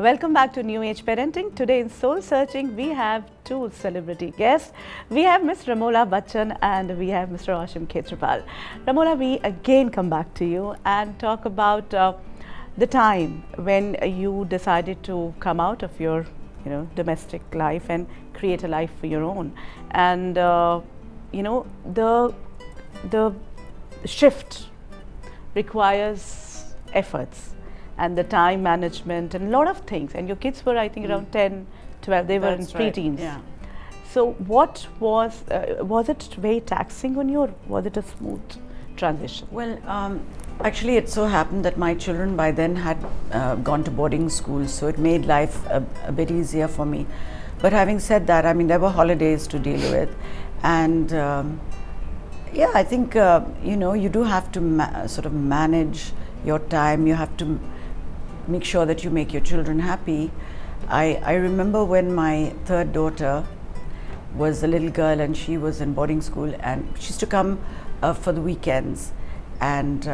Welcome back to New Age Parenting. Today in Soul Searching, we have two celebrity guests. We have Ms. Ramola Bachchan and we have Mr. Aushim Khetarpal. Ramola, we again come back to you and talk about the time when you decided to come out of your domestic life and create a life for your own. And the shift requires efforts and the time management and a lot of things. And your kids were, I think, around 10, 12. They were in preteens. Yeah. So what was it very taxing on you, or was it a smooth transition? Well, actually it so happened that my children by then had gone to boarding school, so it made life a bit easier for me. But having said that, I mean, there were holidays to deal with. And I think, you do have to sort of manage your time. You have to make sure that you make your children happy. I remember when my third daughter was a little girl and she was in boarding school, and she used to come for the weekends, and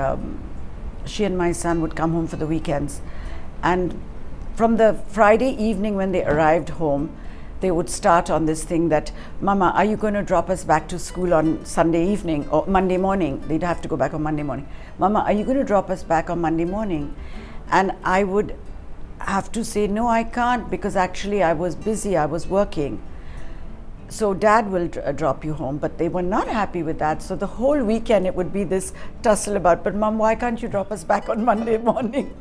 she and my son would come home for the weekends, and from the Friday evening when they arrived home, they would start on this thing that, Mama, are you going to drop us back to school on Sunday evening or Monday morning? They'd have to go back on Monday morning. Mama, are you going to drop us back on Monday morning? And I would have to say, no, I can't, because actually I was busy, I was working. So Dad will drop you home. But they were not happy with that. So the whole weekend it would be this tussle about, but Mom, why can't you drop us back on Monday morning?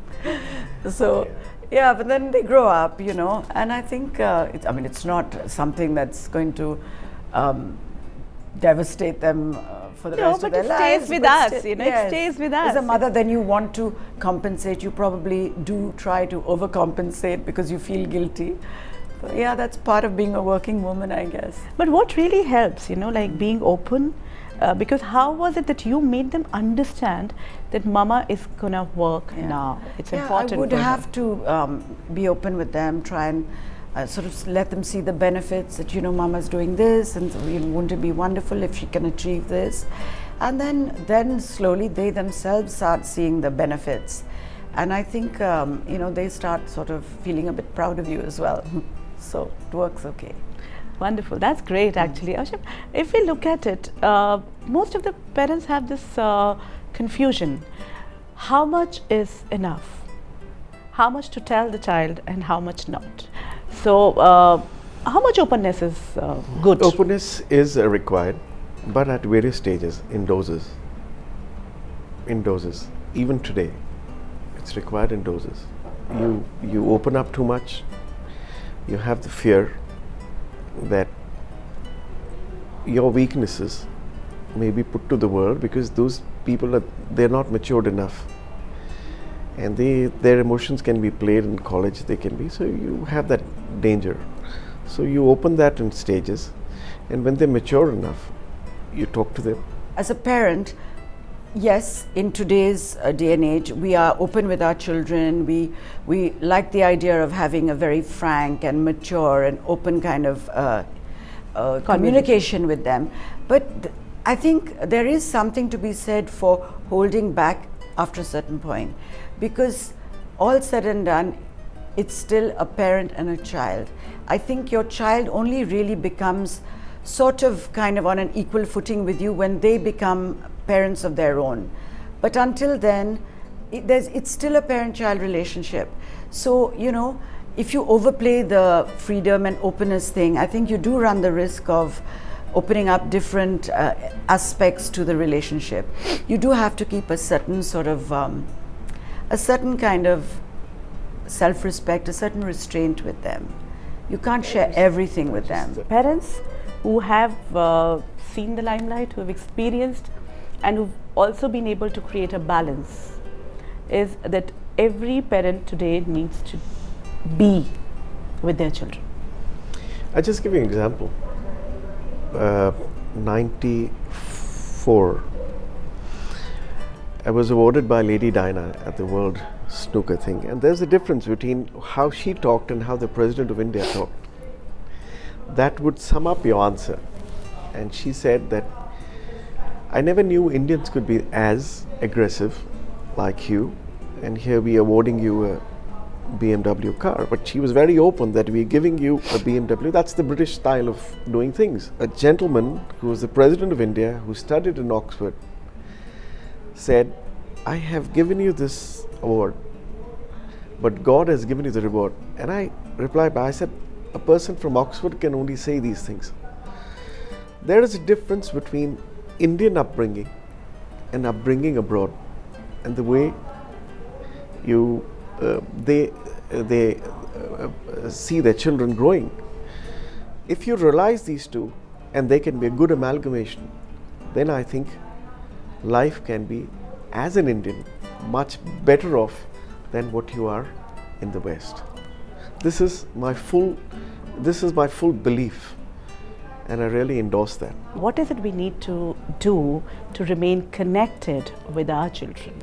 So yeah, but then they grow up, and I think, it's not something that's going to devastate them for the rest of their lives. It stays with us. As a mother, then you want to compensate. You probably do try to overcompensate because you feel guilty. So yeah, that's part of being a working woman, I guess. But what really helps, like being open, because how was it that you made them understand that Mama is gonna work now? It's important. I would have to be open with them, try and sort of let them see the benefits that, Mama's doing this, and wouldn't it be wonderful if she can achieve this? And then slowly they themselves start seeing the benefits. And I think, they start sort of feeling a bit proud of you as well. So it works okay. Wonderful. That's great, actually. Aushim, if we look at it, most of the parents have this confusion. How much is enough? How much to tell the child and how much not? So, how much openness is good? Openness is required, but at various stages, in doses. Even today, it's required in doses. You open up too much, you have the fear that your weaknesses may be put to the world because those people they're not matured enough, and their emotions can be played in college. They can be, so you have that danger. So you open that in stages, and when they're mature enough, you talk to them. As a parent, yes, in today's day and age, we are open with our children. We like the idea of having a very frank and mature and open kind of communication with them. But I think there is something to be said for holding back after a certain point, because all said and done, it's still a parent and a child. I think your child only really becomes sort of kind of on an equal footing with you when they become parents of their own. But until then, it's still a parent-child relationship. So, if you overplay the freedom and openness thing, I think you do run the risk of opening up different aspects to the relationship. You do have to keep a certain sort of, a certain kind of self-respect, a certain restraint with them. You can't share everything with them. Parents who have seen the limelight, who have experienced and who've also been able to create a balance, is that every parent today needs to be with their children. I'll just give you an example. 94, I was awarded by Lady Diana at the World Snooker thing, and there's a difference between how she talked and how the President of India talked. That would sum up your answer. And she said that I never knew Indians could be as aggressive like you, and here we are awarding you a BMW car, but she was very open that we're giving you a BMW. That's the British style of doing things. A gentleman who was the President of India, who studied in Oxford, said, I have given you this award, but God has given you the reward. And I replied back, I said, a person from Oxford can only say these things. There is a difference between Indian upbringing and upbringing abroad, and the way they see their children growing. If you realize these two, and they can be a good amalgamation, then I think life can be, as an Indian, much better off than what you are in the West. This is my full belief, and I really endorse that. What is it we need to do to remain connected with our children?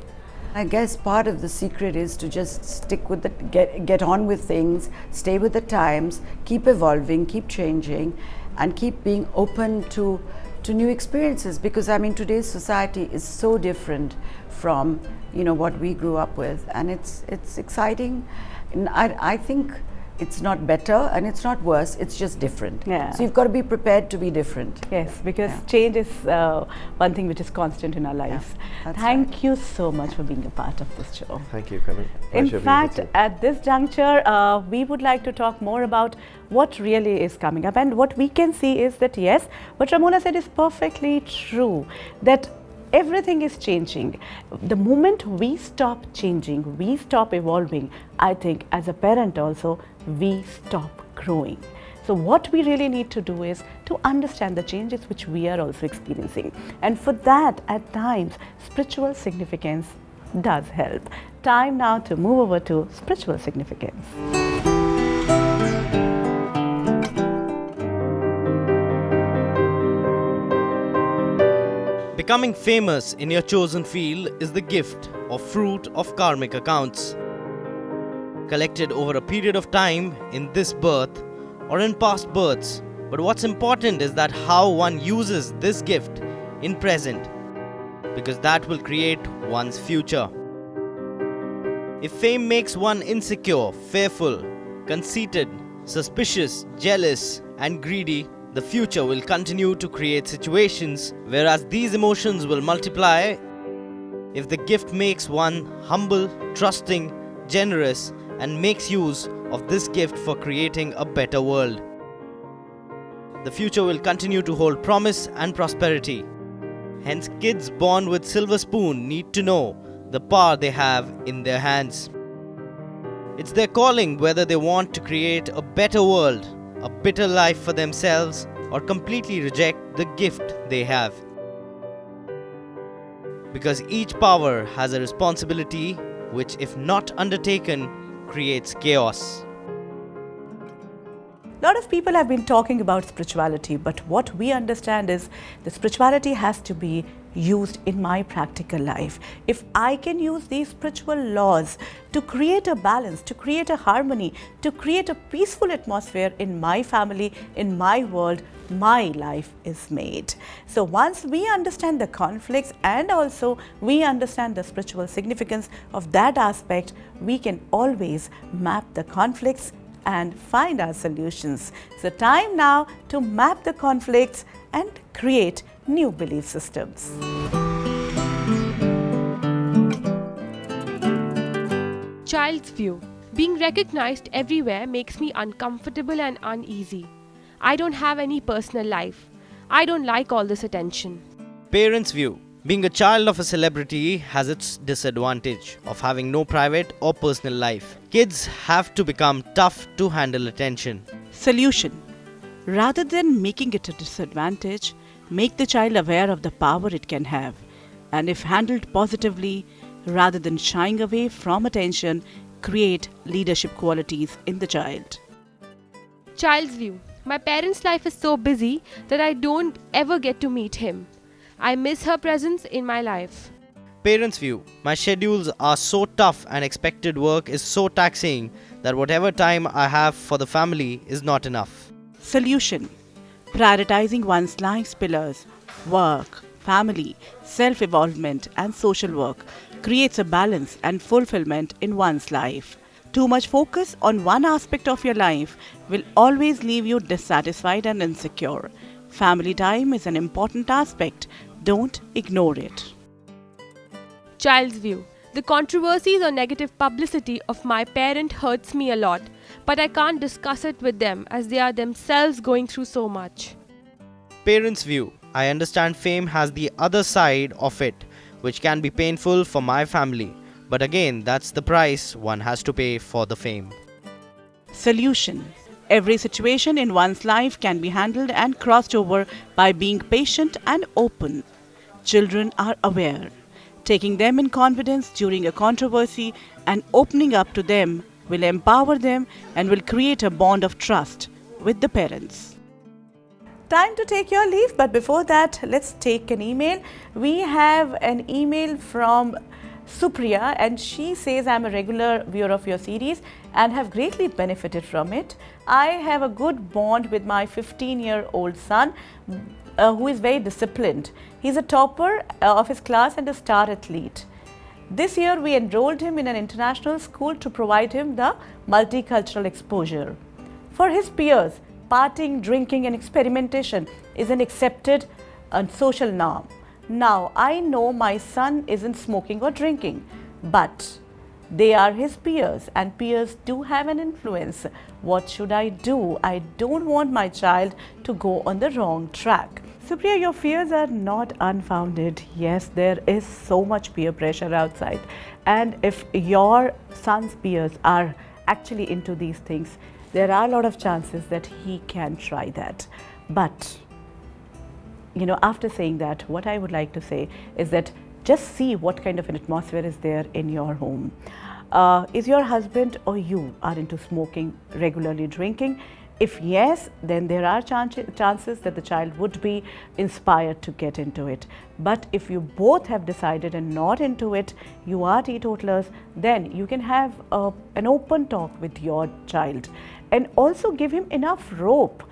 I guess part of the secret is to just stick with it, get on with things, stay with the times, keep evolving, keep changing, and keep being open to new experiences. Because I mean, today's society is so different from what we grew up with, and it's exciting. And I think it's not better and it's not worse, it's just different. Yeah. So you've got to be prepared to be different. Yes, because change is one thing which is constant in our lives. Thank you so much for being a part of this show. Thank you, Kanu. In fact, at this juncture, we would like to talk more about what really is coming up, and what we can see is that yes, what Ramola said is perfectly true, that everything is changing. The moment we stop changing, we stop evolving, I think as a parent also, we stop growing. So what we really need to do is to understand the changes which we are also experiencing. And for that, at times, spiritual significance does help. Time now to move over to spiritual significance. Becoming famous in your chosen field is the gift or fruit of karmic accounts, collected over a period of time in this birth or in past births. But what's important is that how one uses this gift in present, because that will create one's future. If fame makes one insecure, fearful, conceited, suspicious, jealous, and greedy, the future will continue to create situations whereas these emotions will multiply. If the gift makes one humble, trusting, generous, and makes use of this gift for creating a better world, the future will continue to hold promise and prosperity. Hence, kids born with silver spoon need to know the power they have in their hands. It's their calling whether they want to create a better world, a better life for themselves, or completely reject the gift they have. Because each power has a responsibility which, if not undertaken, creates chaos. A lot of people have been talking about spirituality, but what we understand is the spirituality has to be used in my practical life. If I can use these spiritual laws to create a balance, to create a harmony, to create a peaceful atmosphere in my family, in my world, my life is made. So once we understand the conflicts and also we understand the spiritual significance of that aspect, we can always map the conflicts and find our solutions. So time now to map the conflicts and create new belief systems. Child's view. Being recognized everywhere makes me uncomfortable and uneasy. I don't have any personal life. I don't like all this attention. Parents' view. Being a child of a celebrity has its disadvantage of having no private or personal life. Kids have to become tough to handle attention. Solution. Rather than making it a disadvantage, make the child aware of the power it can have. And if handled positively, rather than shying away from attention, create leadership qualities in the child. Child's view. My parents' life is so busy that I don't ever get to meet him. I miss her presence in my life. Parents' view. My schedules are so tough and expected work is so taxing that whatever time I have for the family is not enough. Solution. Prioritizing one's life's pillars, work, family, self-evolvement and social work creates a balance and fulfillment in one's life. Too much focus on one aspect of your life will always leave you dissatisfied and insecure. Family time is an important aspect. Don't ignore it. Child's view. The controversies or negative publicity of my parent hurts me a lot, but I can't discuss it with them as they are themselves going through so much. Parents' view. I understand fame has the other side of it, which can be painful for my family. But again, that's the price one has to pay for the fame. Solution. Every situation in one's life can be handled and crossed over by being patient and open. Children are aware. Taking them in confidence during a controversy and opening up to them will empower them and will create a bond of trust with the parents. Time to take your leave, but before that, let's take an email. We have an email from Supriya, and she says, I'm a regular viewer of your series and have greatly benefited from it. I have a good bond with my 15-year-old son who is very disciplined. He's a topper of his class and a star athlete. This year we enrolled him in an international school to provide him the multicultural exposure. For his peers, partying, drinking and experimentation is an accepted social norm. Now, I know my son isn't smoking or drinking, but they are his peers and peers do have an influence. What should I do? I don't want my child to go on the wrong track. Supriya, your fears are not unfounded. Yes, there is so much peer pressure outside. And if your son's peers are actually into these things, there are a lot of chances that he can try that. But after saying that, what I would like to say is that just see what kind of an atmosphere is there in your home. Is your husband or you are into smoking, regularly drinking? If yes, then there are chances that the child would be inspired to get into it. But if you both have decided and not into it, you are teetotalers, then you can have an open talk with your child and also give him enough rope.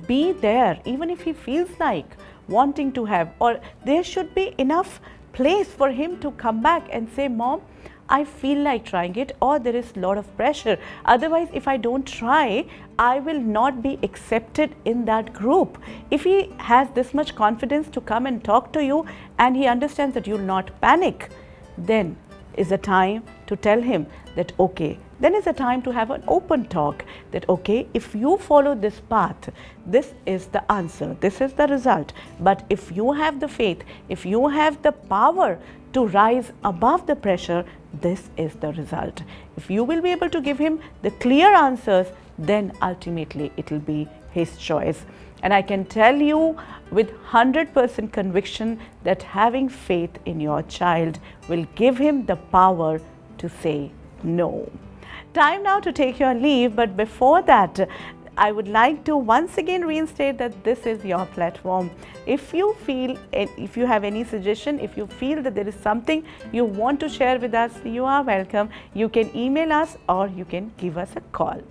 Be there even if he feels like wanting to have, or there should be enough place for him to come back and say, Mom, I feel like trying it, or there is a lot of pressure. Otherwise, if I don't try, I will not be accepted in that group. If he has this much confidence to come and talk to you and he understands that you'll not panic, then is a time to tell him that okay, then is a time to have an open talk that okay, if you follow this path, this is the answer, this is the result. But if you have the faith, if you have the power to rise above the pressure, this is the result. If you will be able to give him the clear answers, then ultimately it will be his choice. And I can tell you with 100% conviction that having faith in your child will give him the power to say no. Time now to take your leave, but before that, I would like to once again reinstate that this is your platform. If you feel, if you have any suggestion, if you feel that there is something you want to share with us, you are welcome. You can email us or you can give us a call.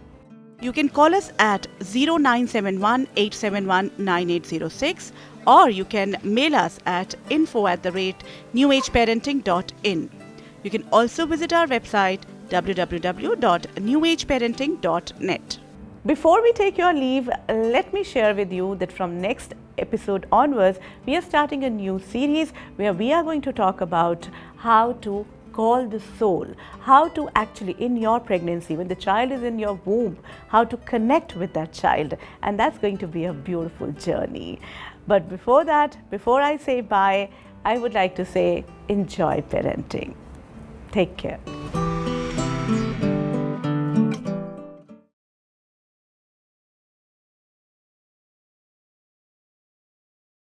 You can call us at 0971 871 9806 or you can mail us at info@newageparenting.in. You can also visit our website www.newageparenting.net. Before we take your leave, let me share with you that from next episode onwards, we are starting a new series where we are going to talk about how to call the soul, how to actually in your pregnancy, when the child is in your womb, how to connect with that child, and that's going to be a beautiful journey. But before that, before I say bye, I would like to say enjoy parenting. Take care.